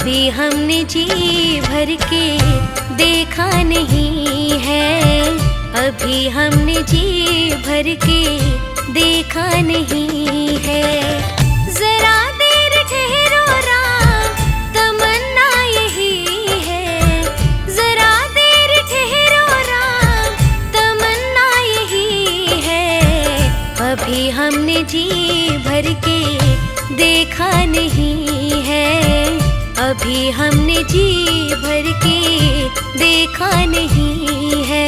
अभी हमने जी भर के देखा नहीं है, अभी हमने जी भर के देखा नहीं है। जरा देर ठहरो राम, तमन्ना यही है। जरा देर ठहरो राम, तमन्ना यही है। अभी हमने जी भर के देखा नहीं है, अभी हमने जी भर के देखा नहीं है।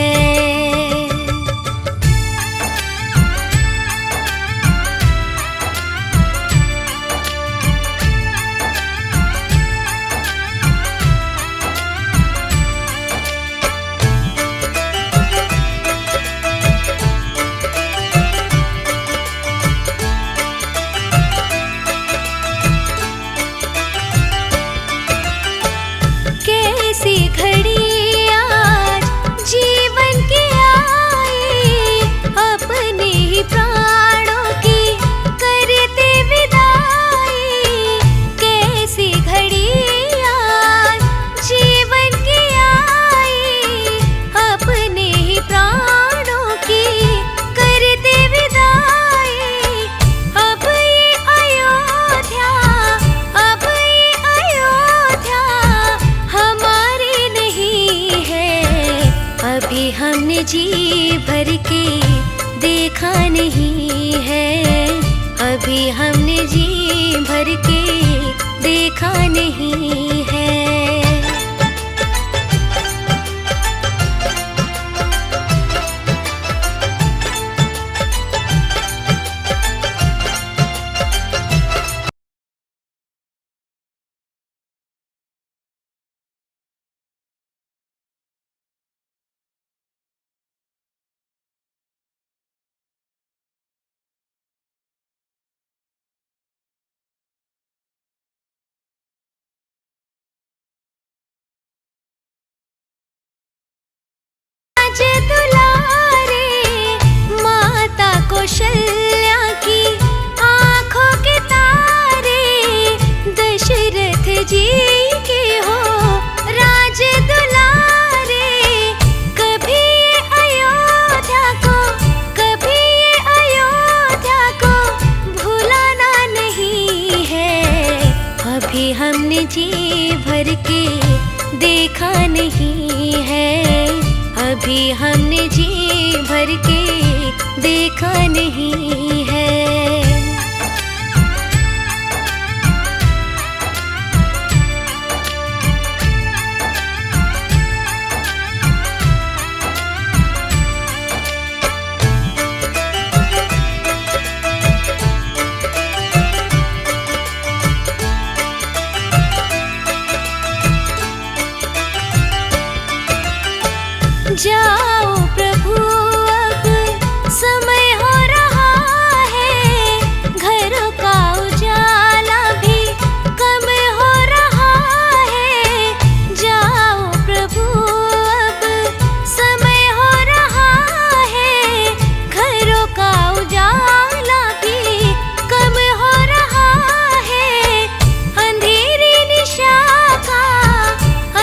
कैसी घड़ी आज जीवन की आई, अपने ही प्राणों की करते विदाई। कैसी घड़ी आज जीवन की आई, अपने ही प्राणों की करते विदाई। अब ये अयोध्या, अब ये अयोध्या हमारी नहीं है, अभी हमने जी भर के देखा नहीं है, अभी हमने जी भर के देखा नहीं है। आज दुलारे माता कौशल्या की आंखों के तारे, दशरथ जी के हो राज दुलारे। कभी ये अयोध्या को, कभी ये अयोध्या को भुलाना नहीं है, अभी हमने जी भर के देखा नहीं है, अभी हमने जी भर के देखा नहीं है। जाओ प्रभु अब समय हो रहा है, घरों का उजाला भी कम हो रहा है। जाओ प्रभु अब समय हो रहा है, घरों का उजाला भी कम हो रहा है। अंधेरी निशा का,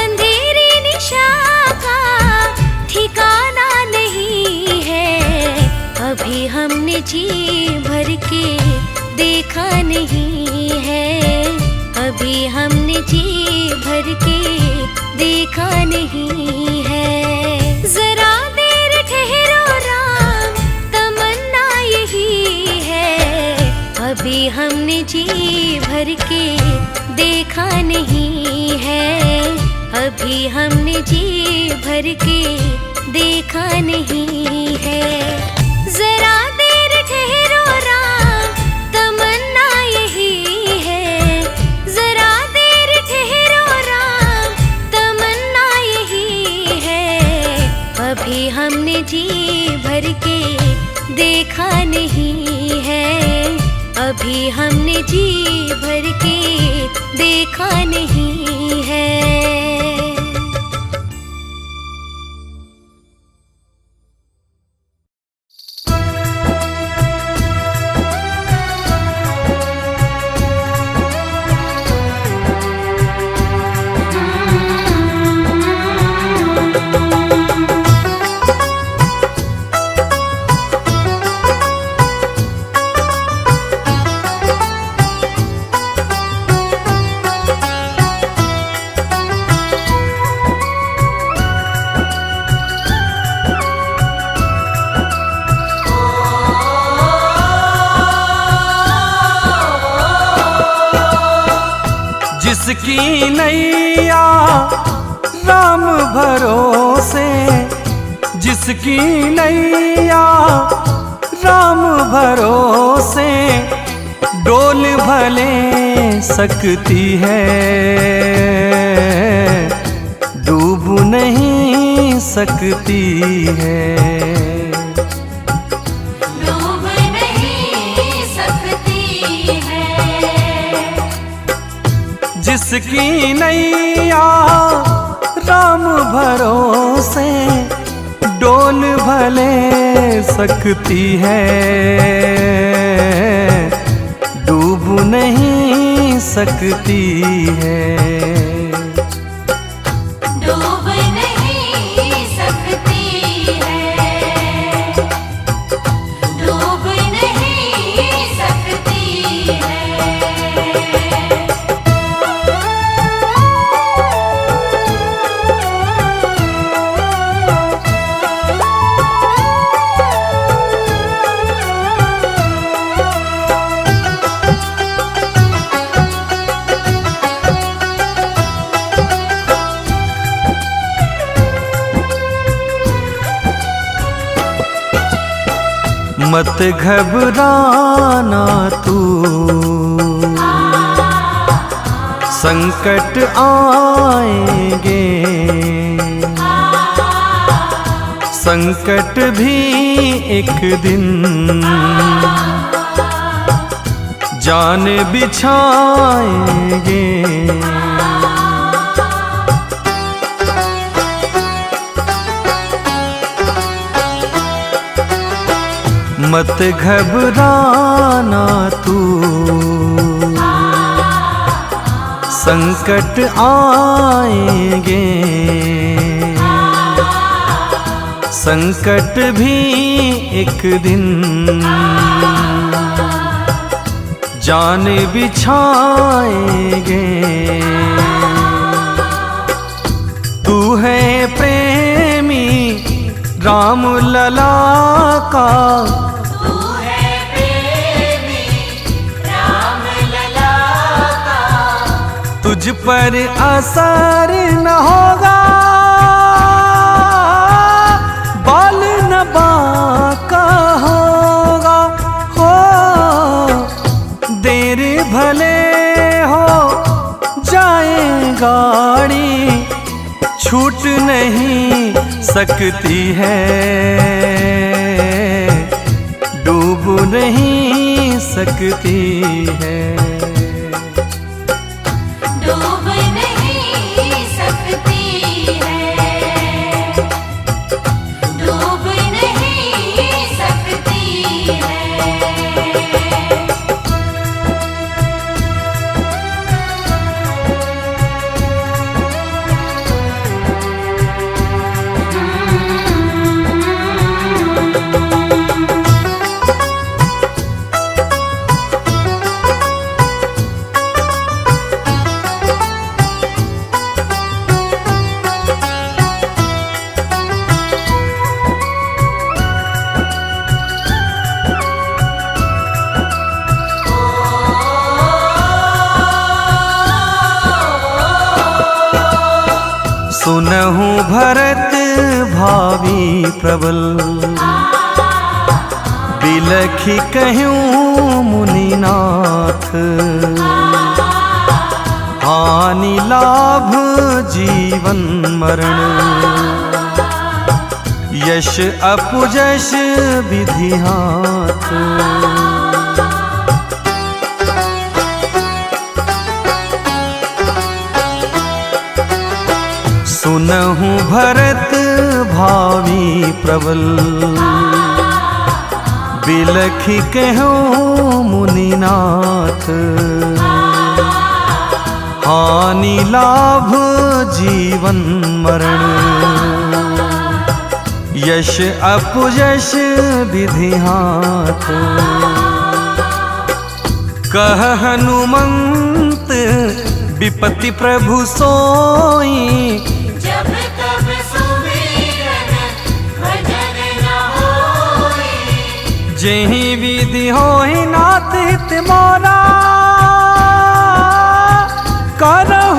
अंधेरी निशा का ठिकाना नहीं है, अभी हमने जी भर के देखा नहीं है, अभी हमने जी भर के देखा नहीं है। जरा देर ठहरो राम, तमन्ना यही है, अभी हमने जी भर के देखा नहीं है, अभी हमने जी भर के देखा नहीं है। जरा देर ठहरो राम, तमन्ना यही है। जरा देर ठहरो राम, तमन्ना यही है, अभी हमने जी भर के देखा नहीं है, अभी हमने जी भर के देखा नहीं है। जिसकी नैया राम भरोसे, जिसकी नैया राम भरोसे, डोल भले सकती है, डूब नहीं सकती है। डूब नहीं सकती है। जिसकी नैया राम भरोसे, डोल भले सकती है, डूब नहीं सकती है। डूब नहीं सकती है। डूब नहीं सकती है। मत घबराना तू, संकट आएंगे, संकट भी एक दिन जान बिछाएंगे। मत घबराना तू, संकट आएंगे, संकट भी एक दिन जान बिछाएंगे। तू है प्रेमी राम लला का, तुझ पर असर न होगा, बाल न बाका होगा। हो देर भले हो जाए गाड़ी, छूट नहीं सकती है, डूब नहीं सकती है। डूब नहीं सकती है। डूब नहीं सकती है। सुनहु भरत भावी प्रबल, बिलखी कहूँ मुनिनाथ, हानि लाभ जीवन मरण, यश अपजश विधि हाथ। सुनहु भरत भावी प्रबल, बिलखी कहूँ मुनिनाथ, हानि लाभ जीवन मरण, यश अपयश विधि हाथ। कह हनुमंत विपत्ति प्रभु सोई, जब तब सुमिरन भजन न होई। जेहि विधि होई नाथ हित मोरा, करहु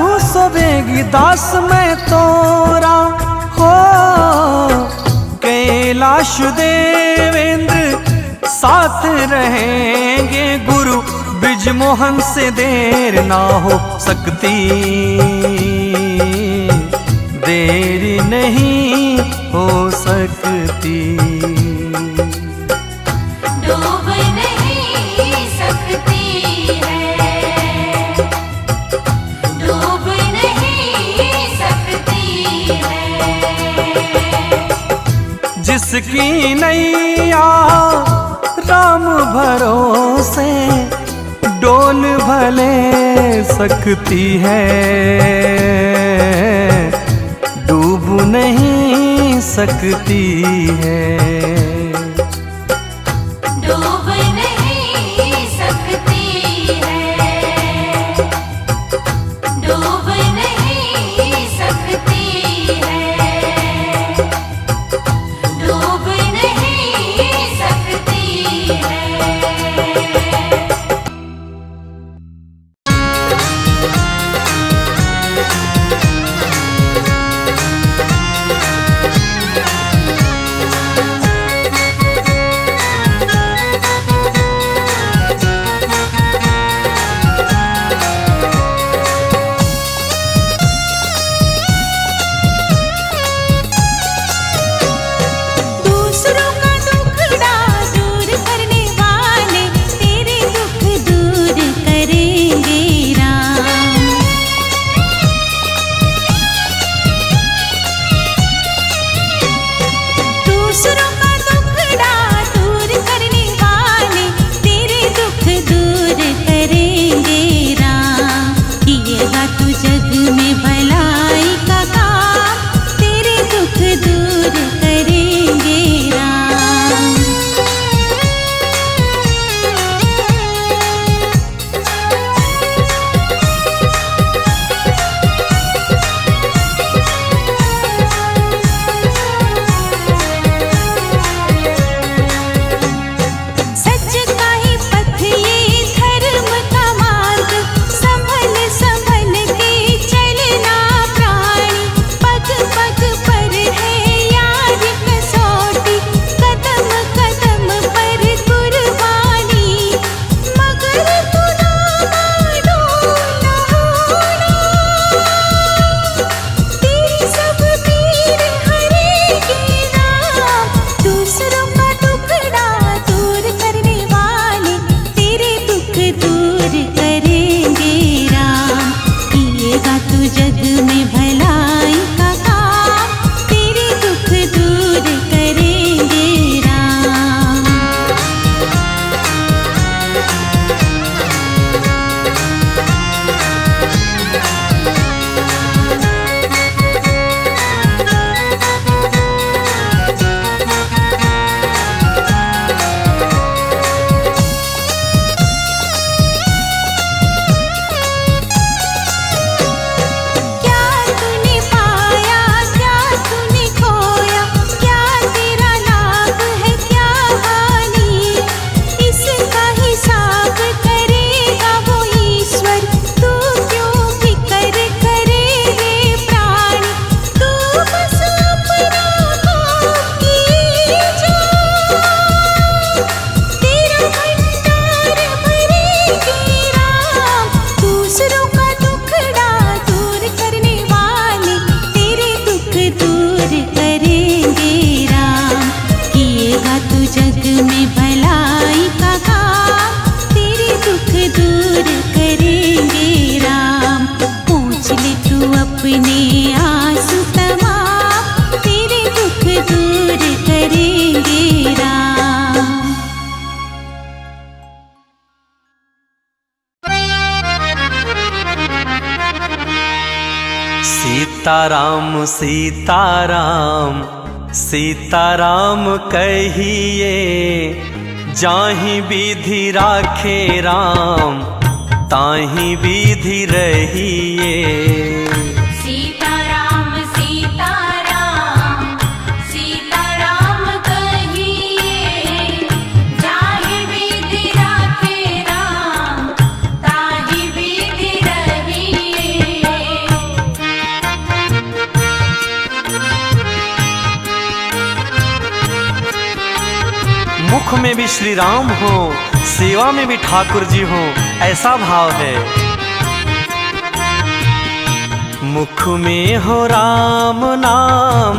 रविदास मैं तोरा हो, कैलाश देवेंद्र साथ रहेंगे, गुरु ब्रिजमोहन से देर ना हो सकती, देर नहीं हो सकती। डूब नहीं सकती है, डूब नहीं सकती है। जिसकी नैया राम भरोसे डोल भले सकती है, डूब नहीं सकती है। डूब नहीं सकती है, डूब नहीं सकती है, डूब नहीं सकती है। दूसरों का दुखड़ा दूर करने वाले तेरे दुख दूर करेंगे राम। दूसरों का दुखड़ा दूर करने वाले तेरे दुख दूर करेंगे राम। किएगा तू जग में भलाई का काम, तेरे दुख दूर करेंगे राम। सच का ही पथ ये धर्म का मार्ग, संभल संभल के चलना प्राणी। पग पग पर है यार कसौटी, कदम कदम पर कुर्बानी। मगर तू ना मानो ना होना, तेरी सब पीर हरेगी राम। दूसरों का टुकड़ा दूर करने वाले तेरे दुख दूर करेंगे राम। किएगा तू जग में भलाई का काम, तेरे दुख दूर करेंगे राम। क्या तूने पाया, क्या तूने खोया, क्या तेरा लाभ है, क्या हानि, इसका हिसाब करेगा वो ईश्वर। तू क्यों फिक्र करे रे प्राणी, तू बस अपना काम कीजा, तेरा भंडार भरेगी राम। दूसरों का दुखड़ा दूर करने वाले तेरे दुख दूर करेंगे राम। किएगा तू जग में भलाई का काम, तेरे दुख दूर करेंगे राम। पूछ ले तू अपने आंसू तमाम, तेरे दुख दूर करेंगे राम। सीताराम सीताराम सीताराम कहिए, जाहि विधि राखे राम ताहि विधि रहिए। सीताराम सीताराम सीताराम कहिए, जाहि विधि राखे राम ताहि विधि रहिए। मुख में भी श्री राम हो, सेवा में भी ठाकुर जी हो, ऐसा भाव है। मुख में हो राम नाम,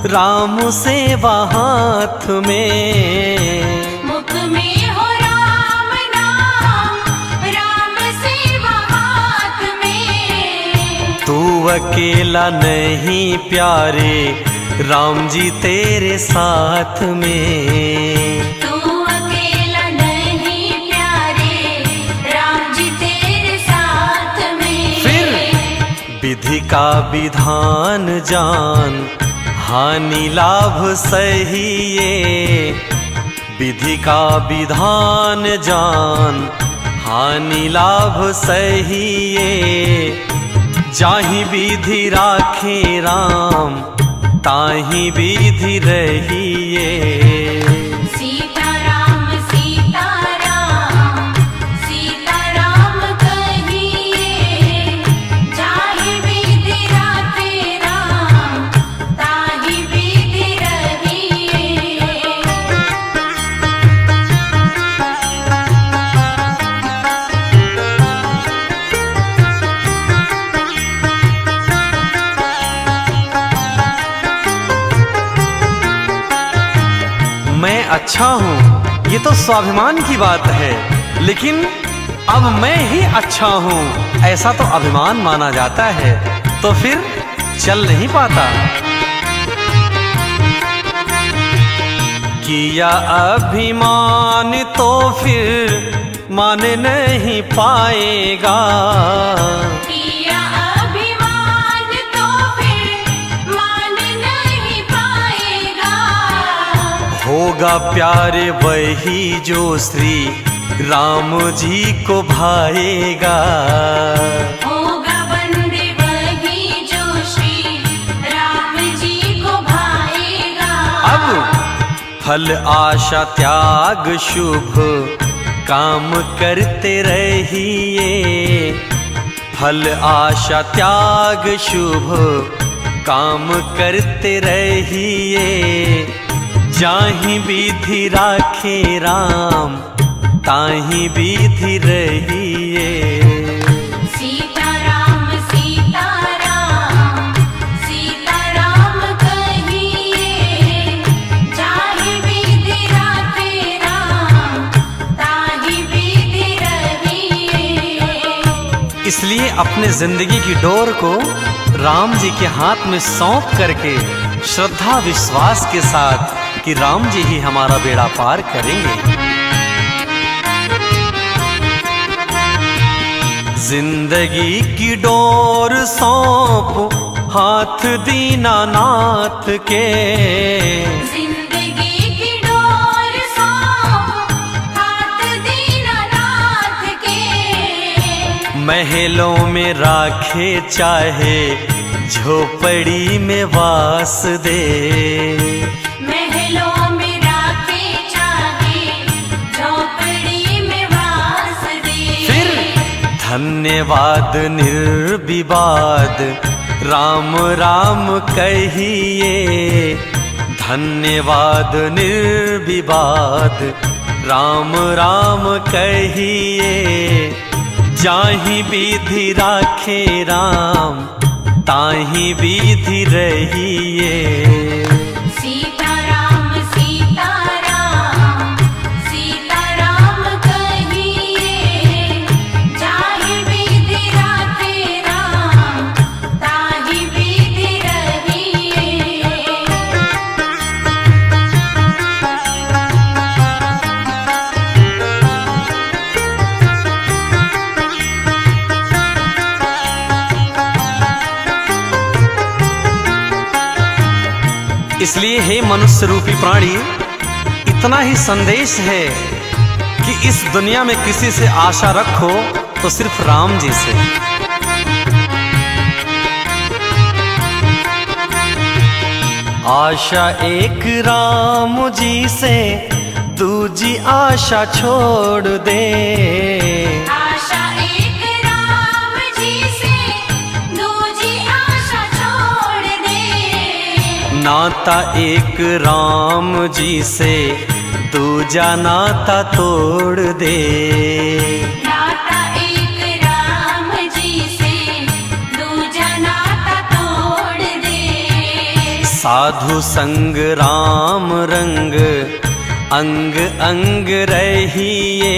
राम सेवा हाथ में। मुख में हो राम नाम, राम सेवा हाथ में। तू अकेला नहीं प्यारे, राम जी तेरे साथ में। तू अकेला नहीं प्यारे, राम जी तेरे साथ में। फिर विधि का विधान जान, हानि लाभ सही ये। विधि का विधान जान, हानि लाभ सही ये। जाहि विधि राखे राम, ताहि विधि रहिए। सीताराम सीताराम, सीताराम कहिए। जाहि विधि राखे राम, ताहि विधि रहिए। मैं अच्छा हूँ, ये तो स्वाभिमान की बात है, लेकिन अब मैं ही अच्छा हूँ, ऐसा तो अभिमान माना जाता है, तो फिर चल नहीं पाता। किया अभिमान तो फिर मान नहीं पाएगा। किया अभिमान तो फिर मान नहीं पाएगा। होगा प्यारे वही जो श्री राम जी को भाएगा। होगा बंदे वही जो श्री राम जी को भाएगा। अब फल आशा त्याग शुभ काम करते रहिए। फल आशा त्याग शुभ काम करते रहिए। जाहि विधि राखे राम, ताहि विधि रहिए। सीताराम सीताराम, सीताराम कहिए। जाहि विधि राखे राम, ताहि विधि रहिए। इसलिए अपने जिंदगी की डोर को राम जी के हाथ में सौंप करके श्रद्धा विश्वास के साथ कि राम जी ही हमारा बेड़ा पार करेंगे। जिंदगी की डोर सौंप हाथ दीनानाथ के। जिंदगी की डोर सौंप हाथ दीनानाथ के। महलों में राखे चाहे झोपड़ी में वास दे। महलों में राखे चाहे झोपड़ी में वास दे। फिर धन्यवाद निर्विवाद राम राम कहिए। धन्यवाद निर्विवाद राम राम कहिए। जाहि विधि राखे राम, ताहि विधि रहिए। सीताराम सीताराम, सीताराम कहिए। जाहि विधि राखे राम, ताहि विधि रहिए। इसलिए हे मनुष्य रूपी प्राणी, इतना ही संदेश है कि इस दुनिया में किसी से आशा रखो तो सिर्फ राम जी से। आशा एक राम जी से, दूजी आशा छोड़ दे। आशा एक राम जी से, दूजी आशा छोड़ दे। नाता एक राम जी से, दूजा नाता तोड़ दे। नाता एक राम जी से दूजा नाता तोड़ दे। साधु संग राम रंग अंग अंग रहिए।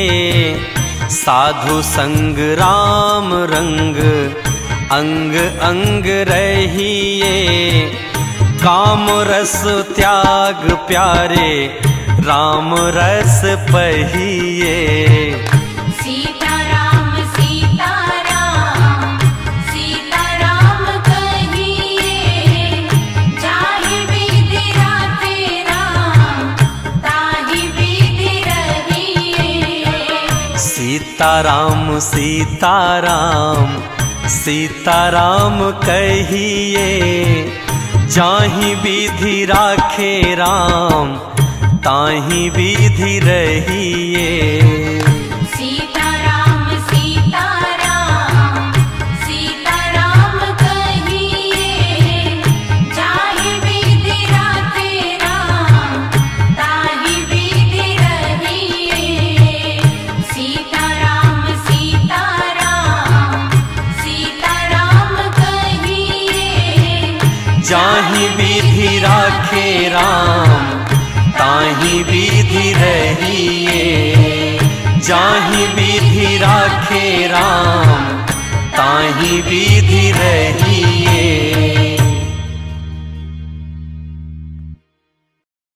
साधु संग राम रंग अंग अंग रहिए। काम रस त्याग प्यारे राम रस पहिए। सीताराम सीताराम सीताराम कहिए। जाहि विधि राखे राम ताहि विधि रहिए। सीताराम सीताराम सीताराम कहिए। जाहि विधि राखे राम ताहि विधि रहिए। सीताराम सीताराम सीताराम कहिए। जाहि विधि राखे राम ताहि विधि रहिए। सीताराम सीताराम सीताराम कहिए। जाहि विधि राखे राम ताहि विधि रहिए। जाहि विधि राखे राम ताहि विधि